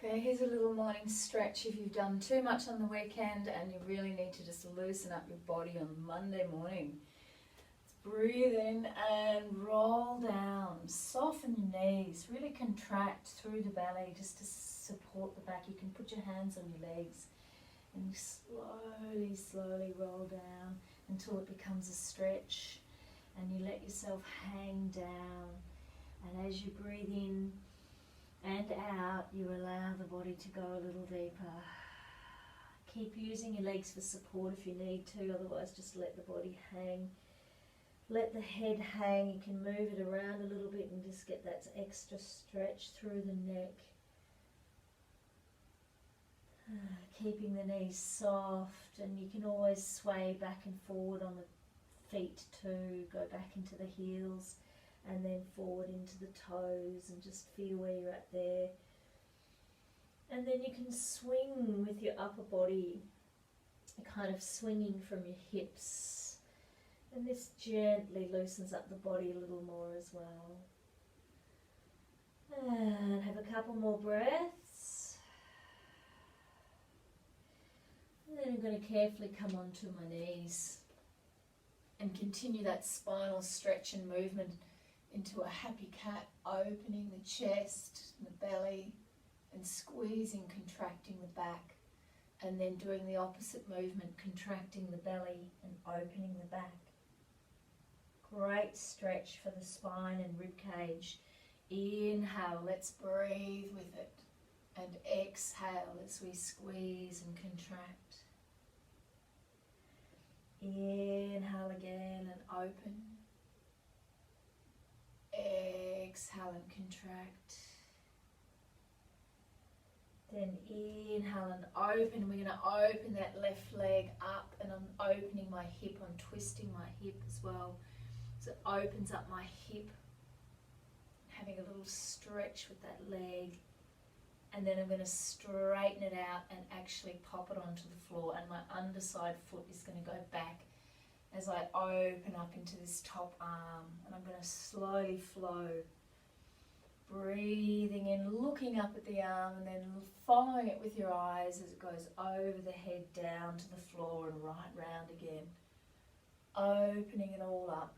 Okay, here's a little morning stretch if you've done too much on the weekend and you really need to just loosen up your body on Monday morning. Let's breathe in and roll down. Soften your knees, really contract through the belly just to support the back. You can put your hands on your legs and you slowly roll down until it becomes a stretch, and you let yourself hang down. And as you breathe in and out, you allow the body to go a little deeper. Keep using your legs for support if you need to, otherwise just let the body hang. Let the head hang. You can move it around a little bit and just get that extra stretch through the neck. Keeping the knees soft, and you can always sway back and forward on the feet too. Go back into the heels and then forward into the toes, and just feel where you're at there. And then you can swing with your upper body, kind of swinging from your hips. And this gently loosens up the body a little more as well. And have a couple more breaths. And then I'm going to carefully come onto my knees and continue that spinal stretch and movement into a happy cat, opening the chest and the belly and squeezing, contracting the back, and then doing the opposite movement, contracting the belly and opening the back. Great stretch for the spine and rib cage. Inhale, let's breathe with it, and exhale as we squeeze and contract. Inhale again and open. Exhale and contract. Then inhale and open. We're going to open that left leg up, and I'm opening my hip. I'm twisting my hip as well. So it opens up my hip, having a little stretch with that leg. And then I'm going to straighten it out and actually pop it onto the floor, and my underside foot is going to go back as I open up into this top arm, and I'm going to slowly flow, breathing in, looking up at the arm, and then following it with your eyes as it goes over the head down to the floor and right round again, opening it all up,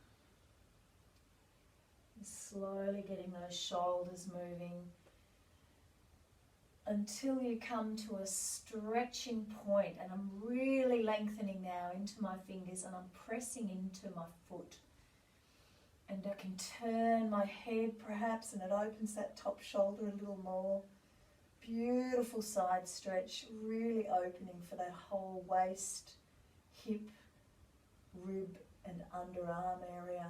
and slowly getting those shoulders moving until you come to a stretching point. And I'm really lengthening now into my fingers, and I'm pressing into my foot, and I can turn my head perhaps, and it opens that top shoulder a little more. Beautiful side stretch, really opening for that whole waist, hip, rib and underarm area.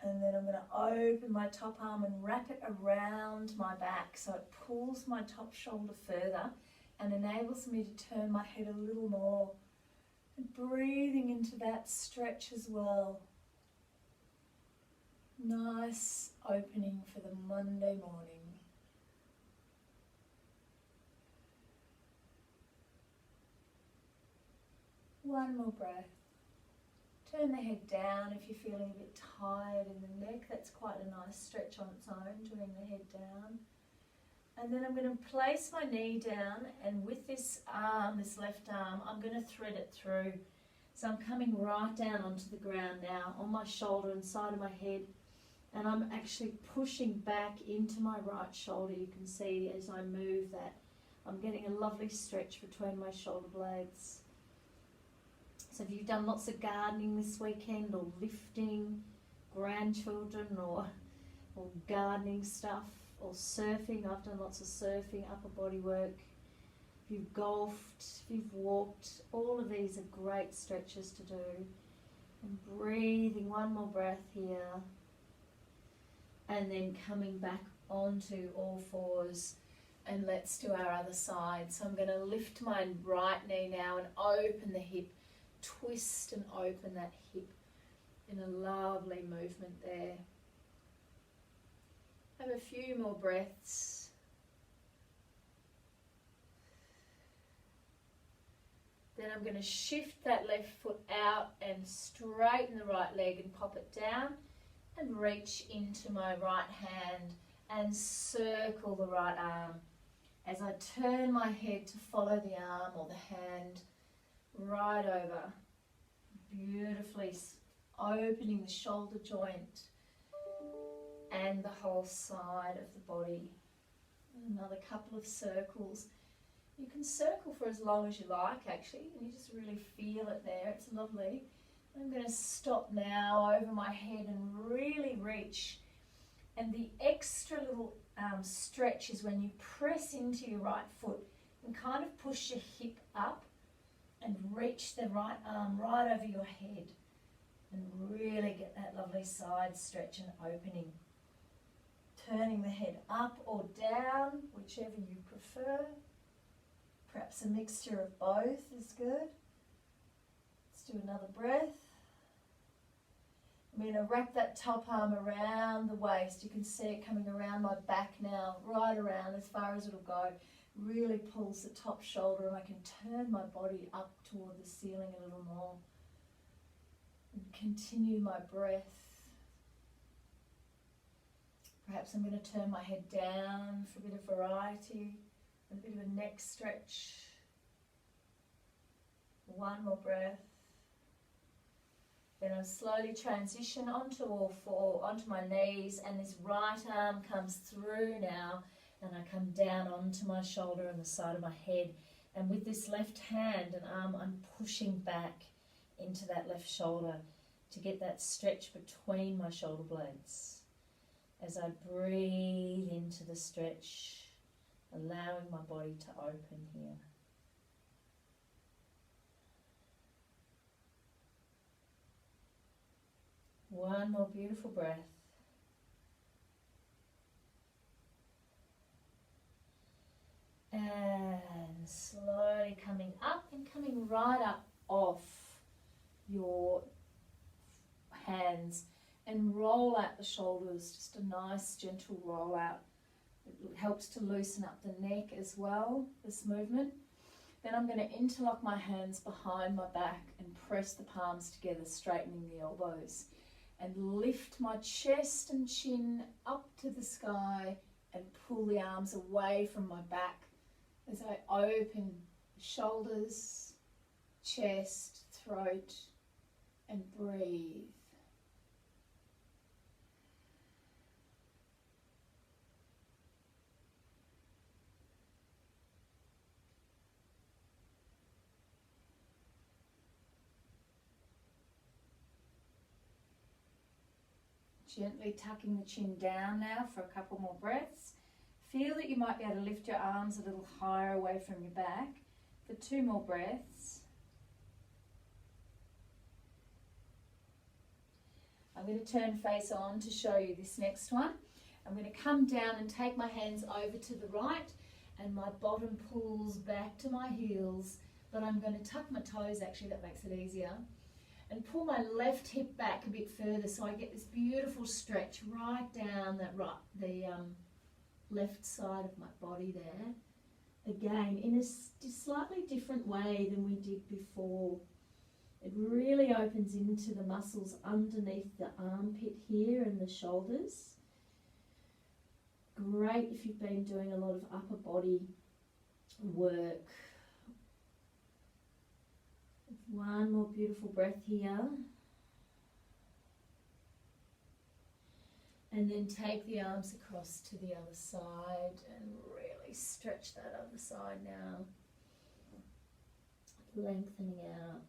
And then I'm going to open my top arm and wrap it around my back, so it pulls my top shoulder further and enables me to turn my head a little more. And breathing into that stretch as well. Nice opening for the Monday morning. One more breath. Turn the head down if you're feeling a bit tired in the neck. That's quite a nice stretch on its own, doing the head down. And then I'm going to place my knee down, and with this arm, this left arm, I'm going to thread it through. So I'm coming right down onto the ground now, on my shoulder and side of my head, and I'm actually pushing back into my right shoulder. You can see as I move that, I'm getting a lovely stretch between my shoulder blades. So if you've done lots of gardening this weekend, or lifting grandchildren, or gardening stuff, or surfing, I've done lots of surfing, upper body work. If you've golfed, if you've walked, all of these are great stretches to do. And breathing, one more breath here. And then coming back onto all fours, and let's do our other side. So I'm going to lift my right knee now and open the hip. Twist and open that hip in a lovely movement there. Have a few more breaths. Then I'm going to shift that left foot out and straighten the right leg and pop it down, and reach into my right hand and circle the right arm. As I turn my head to follow the arm or the hand right over, beautifully opening the shoulder joint and the whole side of the body. Another couple of circles. You can circle for as long as you like actually, and you just really feel it there. It's lovely. I'm going to stop now over my head and really reach. And the extra little stretch is when you press into your right foot and kind of push your hip up and reach the right arm right over your head and really get that lovely side stretch and opening. Turning the head up or down, whichever you prefer. Perhaps a mixture of both is good. Let's do another breath. I'm going to wrap that top arm around the waist. You can see it coming around my back now, right around as far as it'll go. Really pulls the top shoulder, and I can turn my body up toward the ceiling a little more. And continue my breath. Perhaps I'm going to turn my head down for a bit of variety, and a bit of a neck stretch. One more breath. Then I'll slowly transition onto all four, onto my knees, and this right arm comes through now, and I come down onto my shoulder and the side of my head. And with this left hand and arm, I'm pushing back into that left shoulder to get that stretch between my shoulder blades. As I breathe into the stretch, allowing my body to open here. One more beautiful breath. And slowly coming up and coming right up off your hands and roll out the shoulders, just a nice gentle roll out. It helps to loosen up the neck as well, this movement. Then I'm going to interlock my hands behind my back and press the palms together, straightening the elbows. And lift my chest and chin up to the sky and pull the arms away from my back as I open shoulders, chest, throat, and breathe. Gently tucking the chin down now for a couple more breaths. Feel that you might be able to lift your arms a little higher away from your back for 2 more breaths. I'm going to turn face on to show you this next one. I'm going to come down and take my hands over to the right, and my bottom pulls back to my heels, but I'm going to tuck my toes, actually that makes it easier. And pull my left hip back a bit further so I get this beautiful stretch right down the left side of my body there. Again, in a slightly different way than we did before. It really opens into the muscles underneath the armpit here and the shoulders. Great if you've been doing a lot of upper body work. One more beautiful breath here. And then take the arms across to the other side and really stretch that other side now. Lengthening out.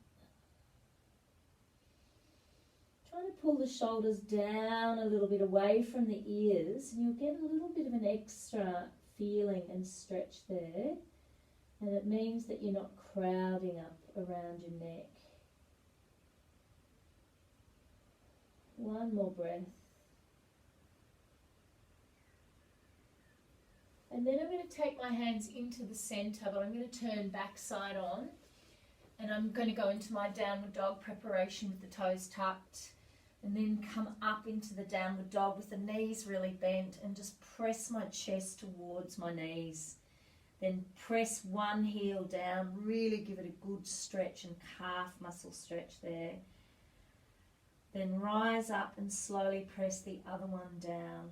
Try to pull the shoulders down a little bit away from the ears, and you'll get a little bit of an extra feeling and stretch there. And it means that you're not crowding up around your neck. One more breath. And then I'm going to take my hands into the center, but I'm going to turn back side on. And I'm going to go into my downward dog preparation with the toes tucked. And then come up into the downward dog with the knees really bent and just press my chest towards my knees. Then press one heel down, really give it a good stretch and calf muscle stretch there. Then rise up and slowly press the other one down.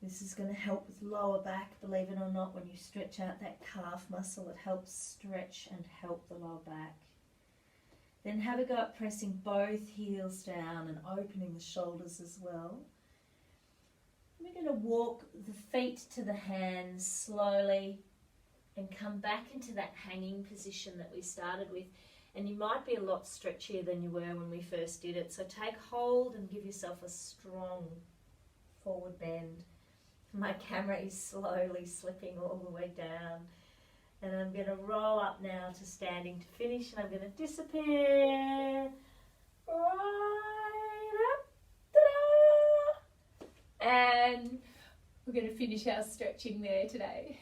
This is going to help with lower back, believe it or not. When you stretch out that calf muscle, it helps stretch and help the lower back. Then have a go at pressing both heels down and opening the shoulders as well. We're going to walk the feet to the hands slowly and come back into that hanging position that we started with. And you might be a lot stretchier than you were when we first did it. So take hold and give yourself a strong forward bend. My camera is slowly slipping all the way down. And I'm going to roll up now to standing to finish. And I'm going to disappear right up. Ta-da! And we're going to finish our stretching there today.